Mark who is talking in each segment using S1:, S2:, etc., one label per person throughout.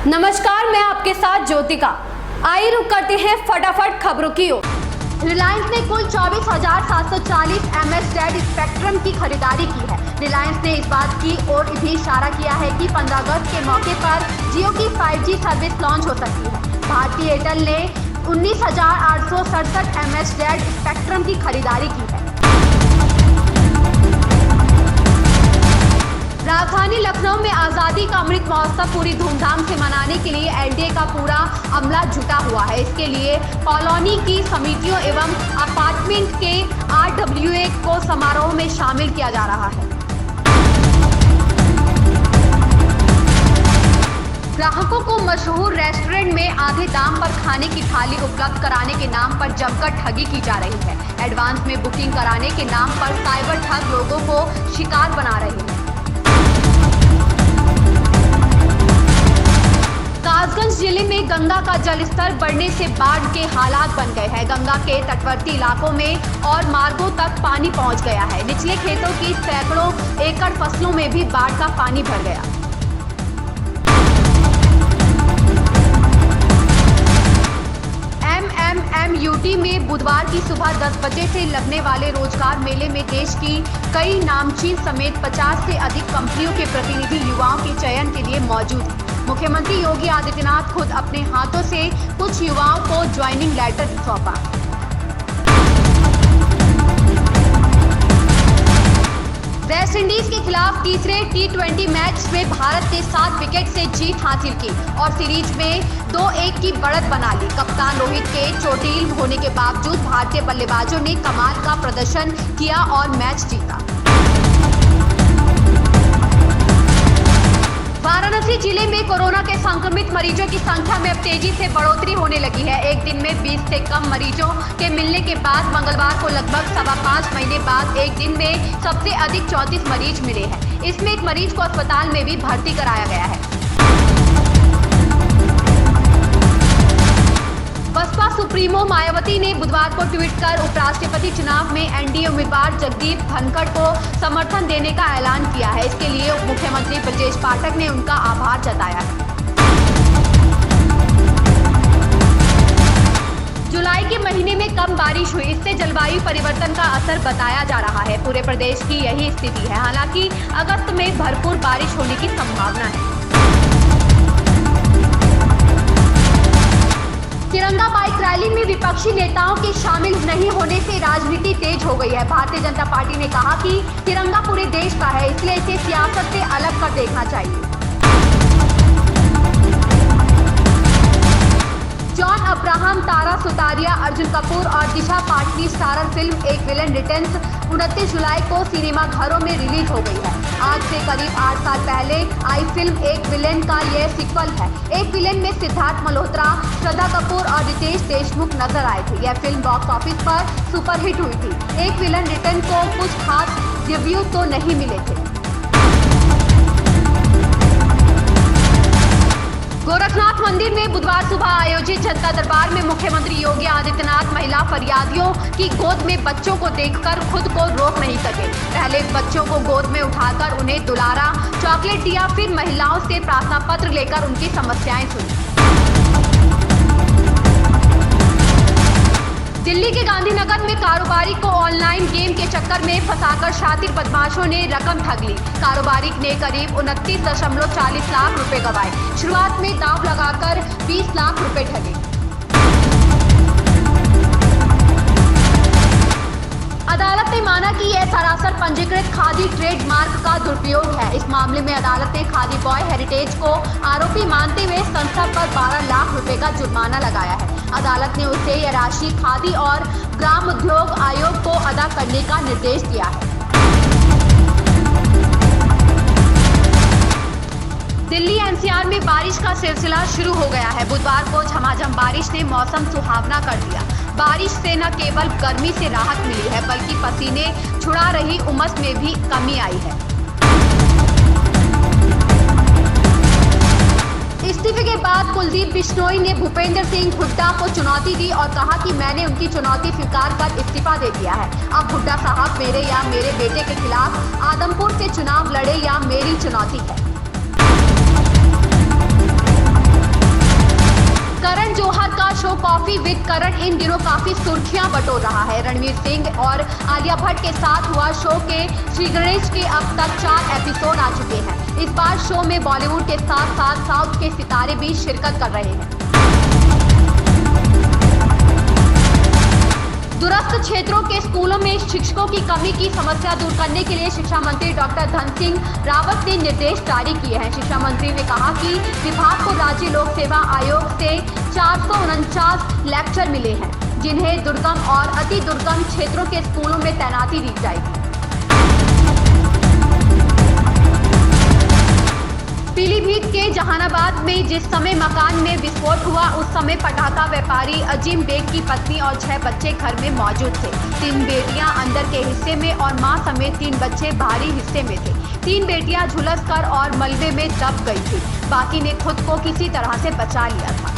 S1: नमस्कार, मैं आपके साथ ज्योतिका। आइए रुक करते हैं फटाफट खबरों की ओर। रिलायंस ने कुल 24,740 MHz स्पेक्ट्रम की खरीदारी की है। रिलायंस ने इस बात की ओर भी इशारा किया है कि 15 अगस्त के मौके पर जियो की 5G सर्विस लॉन्च हो सकती है। भारतीय एयरटेल ने 19,867 MHz स्पेक्ट्रम की खरीदारी की है। राजधानी लखनऊ में आजादी का अमृत महोत्सव पूरी धूमधाम से मनाने के लिए एलडीए का पूरा अमला जुटा हुआ है। इसके लिए कॉलोनी की समितियों एवं अपार्टमेंट के RWA को समारोह में शामिल किया जा रहा है। ग्राहकों को मशहूर रेस्टोरेंट में आधे दाम पर खाने की थाली उपलब्ध कराने के नाम पर जमकर ठगी की जा रही है। एडवांस में बुकिंग कराने के नाम पर साइबर ठग लोगों को शिकार बना रहे हैं। कासगंज जिले में गंगा का जलस्तर बढ़ने से बाढ़ के हालात बन गए हैं। गंगा के तटवर्ती इलाकों में और मार्गों तक पानी पहुंच गया है। निचले खेतों की सैकड़ों एकड़ फसलों में भी बाढ़ का पानी भर गया। MMMUT में बुधवार की सुबह 10 बजे से लगने वाले रोजगार मेले में देश की कई नामचीन समेत 50 से अधिक कंपनियों के प्रतिनिधि युवाओं के चयन के लिए मौजूद हैं। मुख्यमंत्री योगी आदित्यनाथ खुद अपने हाथों से कुछ युवाओं को ज्वाइनिंग लेटर सौंपा। वेस्ट इंडीज के खिलाफ तीसरे T20 मैच में भारत ने 7 विकेट से जीत हासिल की और सीरीज में 2-1 की बढ़त बना ली। कप्तान रोहित के चोटिल होने के बावजूद भारतीय बल्लेबाजों ने कमाल का प्रदर्शन किया और मैच जीता। वाराणसी जिले में कोरोना के संक्रमित मरीजों की संख्या में अब तेजी से बढ़ोतरी होने लगी है। एक दिन में 20 से कम मरीजों के मिलने के बाद मंगलवार को लगभग 5.25 महीने बाद एक दिन में सबसे अधिक 34 मरीज मिले हैं। इसमें एक मरीज को अस्पताल में भी भर्ती कराया गया है। बसपा सुप्रीमो मायावती ने बुधवार को ट्वीट कर उपराष्ट्रपति चुनाव में एनडीए उम्मीदवार जगदीप धनखड़ को समर्थन देने का ऐलान किया है। इसके लिए उप मुख्यमंत्री ब्रजेश पाठक ने उनका आभार जताया है। जुलाई के महीने में कम बारिश हुई, इससे जलवायु परिवर्तन का असर बताया जा रहा है। पूरे प्रदेश की यही स्थिति है। हालांकि अगस्त में भरपूर बारिश होने की संभावना है। तिरंगा बाइक रैली में विपक्षी नेताओं के शामिल नहीं होने से राजनीति तेज हो गई है। भारतीय जनता पार्टी ने कहा कि तिरंगा पूरे देश का है, इसलिए इसे सियासत से अलग कर देखना चाहिए। जॉन अब्राहम, तारा सुतारिया, अर्जुन कपूर और दिशा पाटनी स्टारर फिल्म एक विलेन रिटर्न्स 29 जुलाई को सिनेमा घरों में रिलीज हो गई है। आज से करीब 8 साल पहले आई फिल्म एक विलेन का यह सीक्वल है। एक विलेन में सिद्धार्थ मल्होत्रा, श्रद्धा कपूर और रितेश देशमुख नजर आए थे। यह फिल्म बॉक्स ऑफिस पर सुपरहिट हुई थी। एक विलेन रिटर्न को कुछ खास रिव्यू तो नहीं मिले थे। गोरखनाथ मंदिर में बुधवार सुबह आयोजित जनता दरबार में मुख्यमंत्री योगी आदित्यनाथ महिला फरियादियों की गोद में बच्चों को देखकर खुद को रोक नहीं सके। पहले बच्चों को गोद में उठाकर उन्हें दुलारा, चॉकलेट दिया, फिर महिलाओं से प्रार्थना पत्र लेकर उनकी समस्याएं सुनी। दिल्ली के गांधीनगर में कारोबारी को ऑनलाइन गेम के चक्कर में फंसाकर शातिर बदमाशों ने रकम ठग ली। कारोबारी ने करीब 29.40 लाख रुपए गंवाए। शुरुआत में दांव लगाकर 20 लाख रुपए ठगे। अदालत ने माना कि यह सरासर पंजीकृत खादी ट्रेडमार्क का दुरुपयोग है। इस मामले में अदालत ने खादी बॉय हेरिटेज को आरोपी मानते हुए संस्था पर 12 लाख रुपए का जुर्माना लगाया है। अदालत ने उसे यह राशि खादी और ग्राम उद्योग आयोग को अदा करने का निर्देश दिया है। दिल्ली NCR में बारिश का सिलसिला शुरू हो गया है। बुधवार को झमाझम बारिश ने मौसम सुहावना कर दिया। बारिश से न केवल गर्मी से राहत मिली है, बल्कि पसीने छुड़ा रही उमस में भी कमी आई है। इस्तीफे के बाद कुलदीप बिश्नोई ने भूपेंद्र सिंह हुड्डा को चुनौती दी और कहा कि मैंने उनकी चुनौती स्वीकार कर इस्तीफा दे दिया है। अब हुड्डा साहब मेरे या मेरे बेटे के खिलाफ आदमपुर से चुनाव लड़े या मेरी चुनौती है। करण जौहर का शो कॉफी विद करण इन दिनों काफी सुर्खियां बटोर रहा है। रणवीर सिंह और आलिया भट्ट के साथ हुआ शो के श्री गणेश के अब तक 4 एपिसोड आ चुके हैं। इस बार शो में बॉलीवुड के साथ साथ साउथ के सितारे भी शिरकत कर रहे हैं। दूरस्थ क्षेत्रों के स्कूलों में शिक्षकों की कमी की समस्या दूर करने के लिए शिक्षा मंत्री डॉक्टर धन सिंह रावत ने निर्देश जारी किए हैं। शिक्षा मंत्री ने कहा कि विभाग को राज्य लोक सेवा आयोग से 449 लेक्चर मिले हैं, जिन्हें दुर्गम और अति दुर्गम क्षेत्रों के स्कूलों में तैनाती दी जाएगी। पीलीभीत के जहानाबाद में जिस समय मकान में विस्फोट हुआ, उस समय पटाखा व्यापारी अजीम बेग की पत्नी और 6 बच्चे घर में मौजूद थे। 3 बेटियां अंदर के हिस्से में और मां समेत 3 बच्चे बाहरी हिस्से में थे। 3 बेटियां झुलसकर और मलबे में दब गई थी, बाकी ने खुद को किसी तरह से बचा लिया था।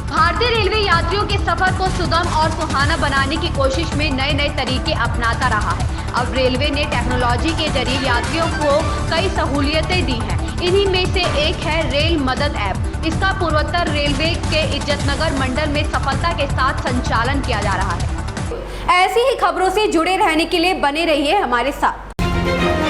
S1: भारतीय रेलवे यात्रियों के सफर को सुगम और सुहाना बनाने की कोशिश में नए नए तरीके अपनाता रहा है। अब रेलवे ने टेक्नोलॉजी के जरिए यात्रियों को कई सहूलियतें दी हैं। इन्हीं में से एक है रेल मदद ऐप। इसका पूर्वोत्तर रेलवे के इज्जतनगर मंडल में सफलता के साथ संचालन किया जा रहा है। ऐसी ही खबरों से जुड़े रहने के लिए बने रहिए हमारे साथ।